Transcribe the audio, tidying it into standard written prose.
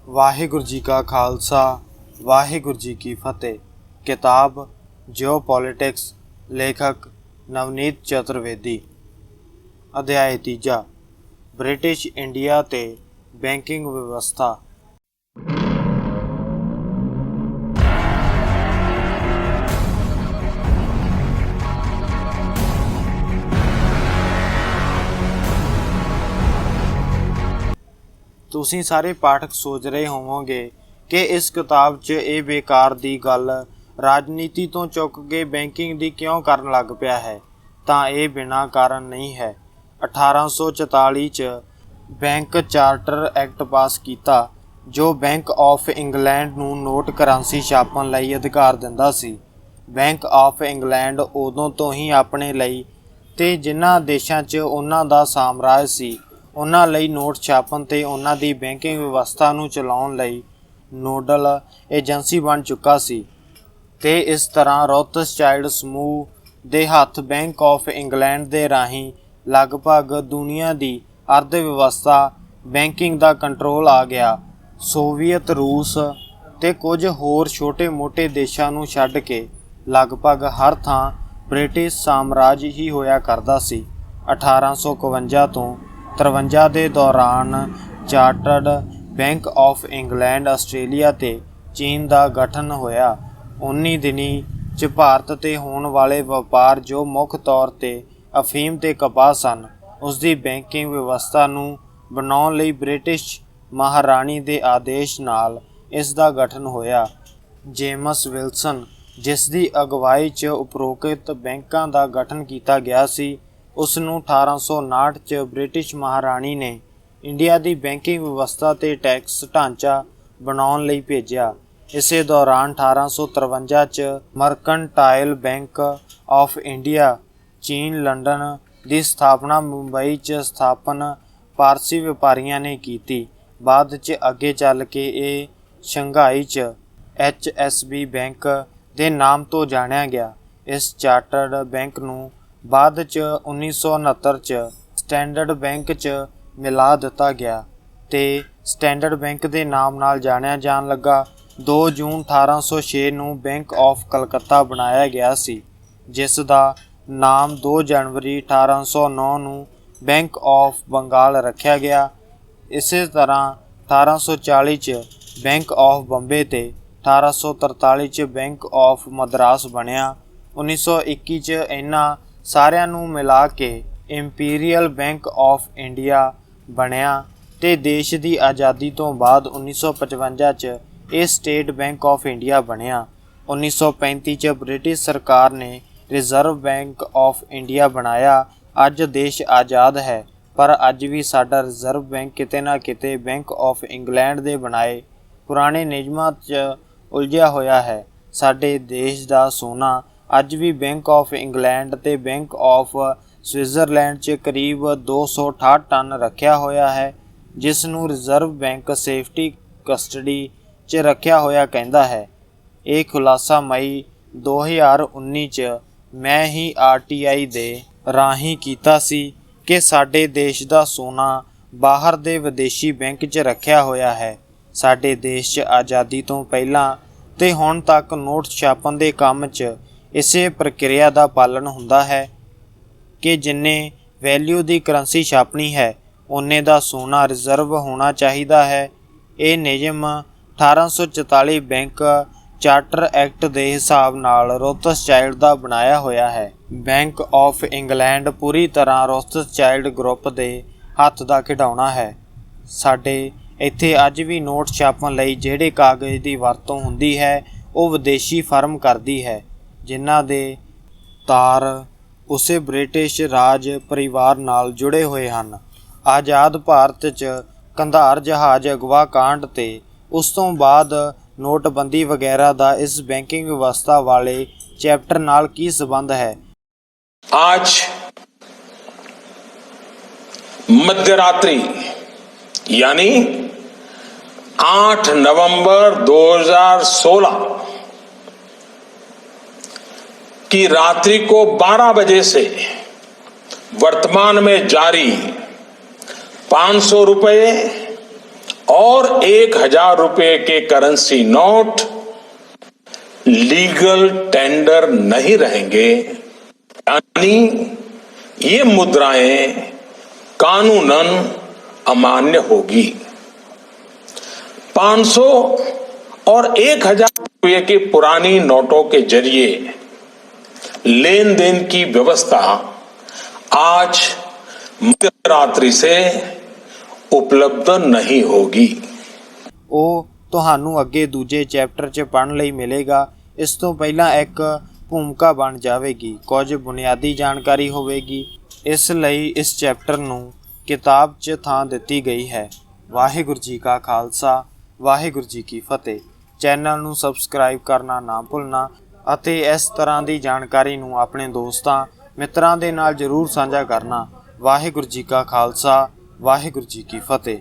वाहिगुरु जी का खालसा वाहिगुरु जी की फतेह। किताब जियोपॉलिटिक्स, लेखक नवनीत चतुर्वेदी। अध्याय तीजा, ब्रिटिश इंडिया ते बैंकिंग व्यवस्था। ਤੁਸੀਂ ਸਾਰੇ ਪਾਠਕ ਸੋਚ ਰਹੇ ਹੋਵੋਗੇ ਕਿ ਇਸ ਕਿਤਾਬ 'ਚ ਇਹ ਬੇਕਾਰ ਦੀ ਗੱਲ ਰਾਜਨੀਤੀ ਤੋਂ ਚੁੱਕ ਕੇ ਬੈਂਕਿੰਗ ਦੀ ਕਿਉਂ ਕਰਨ ਲੱਗ ਪਿਆ ਹੈ। ਤਾਂ ਇਹ ਬਿਨਾਂ ਕਾਰਨ ਨਹੀਂ ਹੈ। 1844 'ਚ ਬੈਂਕ ਚਾਰਟਰ ਐਕਟ ਪਾਸ ਕੀਤਾ ਜੋ ਬੈਂਕ ਆਫ ਇੰਗਲੈਂਡ ਨੂੰ ਨੋਟ ਕਰੰਸੀ ਛਾਪਣ ਲਈ ਅਧਿਕਾਰ ਦਿੰਦਾ ਸੀ। ਬੈਂਕ ਆਫ ਇੰਗਲੈਂਡ ਉਦੋਂ ਤੋਂ ਹੀ ਆਪਣੇ ਲਈ ਤੇ ਜਿਨ੍ਹਾਂ ਦੇਸ਼ਾਂ 'ਚ ਉਹਨਾਂ ਦਾ ਸਾਮਰਾਜ ਸੀ ਉਹਨਾਂ ਲਈ ਨੋਟ ਛਾਪਣ ਤੇ ਉਹਨਾਂ ਦੀ ਬੈਂਕਿੰਗ ਵਿਵਸਥਾ ਨੂੰ ਚਲਾਉਣ ਲਈ ਨੋਡਲ ਏਜੰਸੀ ਬਣ ਚੁੱਕਾ ਸੀ ਤੇ ਇਸ ਤਰ੍ਹਾਂ ਰੌਥਸਚਾਇਲਡ ਸਮੂਹ ਦੇ ਹੱਥ ਬੈਂਕ ਆਫ ਇੰਗਲੈਂਡ ਦੇ ਰਾਹੀਂ ਲਗਭਗ ਦੁਨੀਆ ਦੀ ਅਰਥ ਵਿਵਸਥਾ ਬੈਂਕਿੰਗ ਦਾ ਕੰਟਰੋਲ ਆ ਗਿਆ। ਸੋਵੀਅਤ ਰੂਸ ਤੇ ਕੁਝ ਹੋਰ ਛੋਟੇ-ਮੋਟੇ ਦੇਸ਼ਾਂ ਨੂੰ ਛੱਡ ਕੇ ਲਗਭਗ ਹਰ ਥਾਂ ਬ੍ਰਿਟਿਸ਼ ਸਾਮਰਾਜ ਹੀ ਹੋਇਆ ਕਰਦਾ ਸੀ। 1851 ਤੋਂ 53 ਦੇ ਦੌਰਾਨ chartered bank of England Australia ਤੇ ਚੀਨ ਦਾ ਗਠਨ ਹੋਇਆ। 19 ਦਿਨੀ 'ਚ ਭਾਰਤ ਤੇ ਹੋਣ ਵਾਲੇ ਵਪਾਰ ਜੋ ਮੁੱਖ ਤੌਰ ਤੇ ਅਫੀਮ ਤੇ ਕਪਾਹ ਸਨ ਉਸ ਦੀ ਬੈਂਕਿੰਗ ਵਿਵਸਥਾ ਨੂੰ ਬਣਾਉਣ ਲਈ ਬ੍ਰਿਟਿਸ਼ ਮਹਾਰਾਣੀ ਦੇ ਆਦੇਸ਼ ਨਾਲ ਇਸ ਦਾ ਗਠਨ ਹੋਇਆ। ਜੇਮਸ ਵਿਲਸਨ ਜਿਸ ਦੀ ਅਗਵਾਈ 'ਚ ਉਪਰੋਕਤ ਬੈਂਕਾਂ ਦਾ ਗਠਨ ਕੀਤਾ ਗਿਆ ਸੀ ਉਸ ਨੂੰ 1859 'ਚ ਬ੍ਰਿਟਿਸ਼ ਮਹਾਰਾਣੀ ਨੇ ਇੰਡੀਆ ਦੀ ਬੈਂਕਿੰਗ ਵਿਵਸਥਾ ਤੇ ਟੈਕਸ ਢਾਂਚਾ ਬਣਾਉਣ ਲਈ ਭੇਜਿਆ। ਇਸੇ ਦੌਰਾਨ 1853 'ਚ ਮਰਕੈਂਟਾਈਲ ਬੈਂਕ ਆਫ ਇੰਡੀਆ ਚੀਨ ਲੰਡਨ ਦੀ ਸਥਾਪਨਾ ਮੁੰਬਈ 'ਚ ਸਥਾਪਨ ਪਾਰਸੀ ਵਪਾਰੀਆਂ ਨੇ ਕੀਤੀ। ਬਾਅਦ 'ਚ ਅੱਗੇ ਚੱਲ ਕੇ ਇਹ ਸ਼ੰਘਾਈ 'ਚ HSB ਬੈਂਕ ਦੇ ਨਾਮ ਤੋਂ ਜਾਣਿਆ ਗਿਆ। ਇਸ ਚਾਰਟਰਡ ਬੈਂਕ ਨੂੰ ਬਾਅਦ 'ਚ 1969 'ਚ ਸਟੈਂਡਰਡ ਬੈਂਕ 'ਚ ਮਿਲਾ ਦਿੱਤਾ ਗਿਆ ਤੇ ਸਟੈਂਡਰਡ ਬੈਂਕ ਦੇ ਨਾਮ ਨਾਲ ਜਾਣਿਆ ਜਾਣ ਲੱਗਾ। 2 ਜੂਨ 1806 ਨੂੰ ਬੈਂਕ ਆਫ ਕਲਕੱਤਾ ਬਣਾਇਆ ਗਿਆ ਸੀ ਜਿਸ ਦਾ ਨਾਮ 2 ਜਨਵਰੀ 1809 ਨੂੰ ਬੈਂਕ ਆਫ ਬੰਗਾਲ ਰੱਖਿਆ ਗਿਆ। ਇਸੇ ਤਰ੍ਹਾਂ 1840 'ਚ ਬੈਂਕ ਆਫ ਬੰਬੇ ਤੇ 1843 'ਚ ਬੈਂਕ ਆਫ ਮਦਰਾਸ ਬਣਿਆ। 1921 'ਚ ਇਹਨਾਂ ਸਾਰਿਆਂ ਨੂੰ ਮਿਲਾ ਕੇ ਇੰਪੀਰੀਅਲ ਬੈਂਕ ਆਫ ਇੰਡੀਆ ਬਣਿਆ ਤੇ ਦੇਸ਼ ਦੀ ਆਜ਼ਾਦੀ ਤੋਂ ਬਾਅਦ 1955 'ਚ ਇਹ ਸਟੇਟ ਬੈਂਕ ਆਫ ਇੰਡੀਆ ਬਣਿਆ। 1935 'ਚ ਬ੍ਰਿਟਿਸ਼ ਸਰਕਾਰ ਨੇ ਰਿਜ਼ਰਵ ਬੈਂਕ ਆਫ ਇੰਡੀਆ ਬਣਾਇਆ। ਅੱਜ ਦੇਸ਼ ਆਜ਼ਾਦ ਹੈ ਪਰ ਅੱਜ ਵੀ ਸਾਡਾ ਰਿਜ਼ਰਵ ਬੈਂਕ ਕਿਤੇ ਨਾ ਕਿਤੇ ਬੈਂਕ ਆਫ ਇੰਗਲੈਂਡ ਦੇ ਬਣਾਏ ਪੁਰਾਣੇ ਨਿਯਮਾਂ 'ਚ ਉਲਝਿਆ ਹੋਇਆ ਹੈ। ਸਾਡੇ ਦੇਸ਼ ਦਾ ਸੋਨਾ ਅੱਜ ਵੀ ਬੈਂਕ ਆਫ ਇੰਗਲੈਂਡ ਤੇ ਬੈਂਕ ਆਫ ਸਵਿਟਜ਼ਰਲੈਂਡ 'ਚ ਕਰੀਬ 268 ਟਨ ਰੱਖਿਆ ਹੋਇਆ ਹੈ ਜਿਸ ਨੂੰ ਰਿਜ਼ਰਵ ਬੈਂਕ ਸੇਫਟੀ ਕਸਟਡੀ 'ਚ ਰੱਖਿਆ ਹੋਇਆ ਕਹਿੰਦਾ ਹੈ। ਇਹ ਖੁਲਾਸਾ ਮਈ 2019 'ਚ ਮੈਂ ਹੀ RTI ਦੇ ਰਾਹੀਂ ਕੀਤਾ ਸੀ ਕਿ ਸਾਡੇ ਦੇਸ਼ ਦਾ ਸੋਨਾ ਬਾਹਰ ਦੇ ਵਿਦੇਸ਼ੀ ਬੈਂਕ 'ਚ ਰੱਖਿਆ ਹੋਇਆ ਹੈ। ਸਾਡੇ ਦੇਸ਼ 'ਚ ਆਜ਼ਾਦੀ ਤੋਂ ਪਹਿਲਾਂ ਤੇ ਹੁਣ ਤੱਕ ਨੋਟ ਛਾਪਣ ਦੇ ਕੰਮ 'ਚ ਇਸੇ ਪ੍ਰਕਿਰਿਆ ਦਾ ਪਾਲਣ ਹੁੰਦਾ ਹੈ ਕਿ ਜਿੰਨੇ ਵੈਲਿਊ ਦੀ ਕਰੰਸੀ ਛਾਪਣੀ ਹੈ ਓਨੇ ਦਾ ਸੋਨਾ ਰਿਜ਼ਰਵ ਹੋਣਾ ਚਾਹੀਦਾ ਹੈ। ਇਹ ਨਿਯਮ 1844 ਬੈਂਕ ਚਾਰਟਰ ਐਕਟ ਦੇ ਹਿਸਾਬ ਨਾਲ ਰੌਥਸਚਾਇਲਡ ਦਾ ਬਣਾਇਆ ਹੋਇਆ ਹੈ। ਬੈਂਕ ਆਫ ਇੰਗਲੈਂਡ ਪੂਰੀ ਤਰ੍ਹਾਂ ਰੌਥਸਚਾਇਲਡ ਗਰੁੱਪ ਦੇ ਹੱਥ ਦਾ ਖਿਡੌਣਾ ਹੈ। ਸਾਡੇ ਇੱਥੇ ਅੱਜ ਵੀ ਨੋਟ ਛਾਪਣ ਲਈ ਜਿਹੜੇ ਕਾਗਜ਼ ਦੀ ਵਰਤੋਂ ਹੁੰਦੀ ਹੈ ਉਹ ਵਿਦੇਸ਼ੀ ਫਰਮ ਕਰਦੀ ਹੈ ਜਿਨ੍ਹਾਂ ਦੇ ਤਾਰ ਉਸੇ ਬ੍ਰਿਟਿਸ਼ ਰਾਜ ਪਰਿਵਾਰ ਨਾਲ ਜੁੜੇ ਹੋਏ ਹਨ। ਆਜ਼ਾਦ ਭਾਰਤ 'ਚ ਕੰਧਾਰ ਜਹਾਜ਼ ਅਗਵਾ ਕਾਂਡ ਤੇ ਉਸ ਤੋਂ ਬਾਅਦ ਨੋਟਬੰਦੀ ਵਗੈਰਾ ਦਾ ਇਸ ਬੈਂਕਿੰਗ ਵਿਵਸਥਾ ਵਾਲੇ ਚੈਪਟਰ ਨਾਲ ਕੀ ਸੰਬੰਧ ਹੈ। आज मध्यरात्रि यानी 8 नवंबर 2016 की रात्रि को 12 बजे से वर्तमान में जारी 500 रुपये और 1,000 रुपए के करेंसी नोट लीगल टेंडर नहीं रहेंगे, यानी ये मुद्राएं कानूनन अमान्य होगी। 500 और 1,000 रुपये के पुरानी नोटों के जरिए लेन देन की व्यवस्था आज मध्यरात्रि से उपलब्ध नहीं होगी। ਉਹ ਤੁਹਾਨੂੰ ਅੱਗੇ ਦੂਜੇ ਚੈਪਟਰ 'ਚ ਪੜ੍ਹਨ ਲਈ ਮਿਲੇਗਾ। ਇਸ ਤੋਂ ਪਹਿਲਾਂ ਇੱਕ ਭੂਮਿਕਾ ਬਣ ਜਾਵੇਗੀ, ਕੁਝ ਬੁਨਿਆਦੀ ਜਾਣਕਾਰੀ ਹੋਵੇਗੀ। ਇਸ ਲਈ ਇਸ ਚੈਪਟਰ ਨੂੰ ਕਿਤਾਬ 'ਚ ਥਾਂ ਦਿੱਤੀ ਗਈ ਹੈ। ਵਾਹਿਗੁਰੂ ਜੀ ਕਾ ਖਾਲਸਾ, ਵਾਹਿਗੁਰੂ ਜੀ ਕੀ ਫਤਿਹ। ਚੈਨਲ ਨੂੰ ਸਬਸਕ੍ਰਾਈਬ ਕਰਨਾ ਨਾ ਭੁੱਲਣਾ ਅਤੇ ਇਸ ਤਰ੍ਹਾਂ ਦੀ ਜਾਣਕਾਰੀ ਨੂੰ ਆਪਣੇ ਦੋਸਤਾਂ ਮਿੱਤਰਾਂ ਦੇ ਨਾਲ ਜ਼ਰੂਰ ਸਾਂਝਾ ਕਰਨਾ। ਵਾਹਿਗੁਰੂ ਜੀ ਕਾ ਖਾਲਸਾ, ਵਾਹਿਗੁਰੂ ਜੀ ਕੀ ਫਤਿਹ।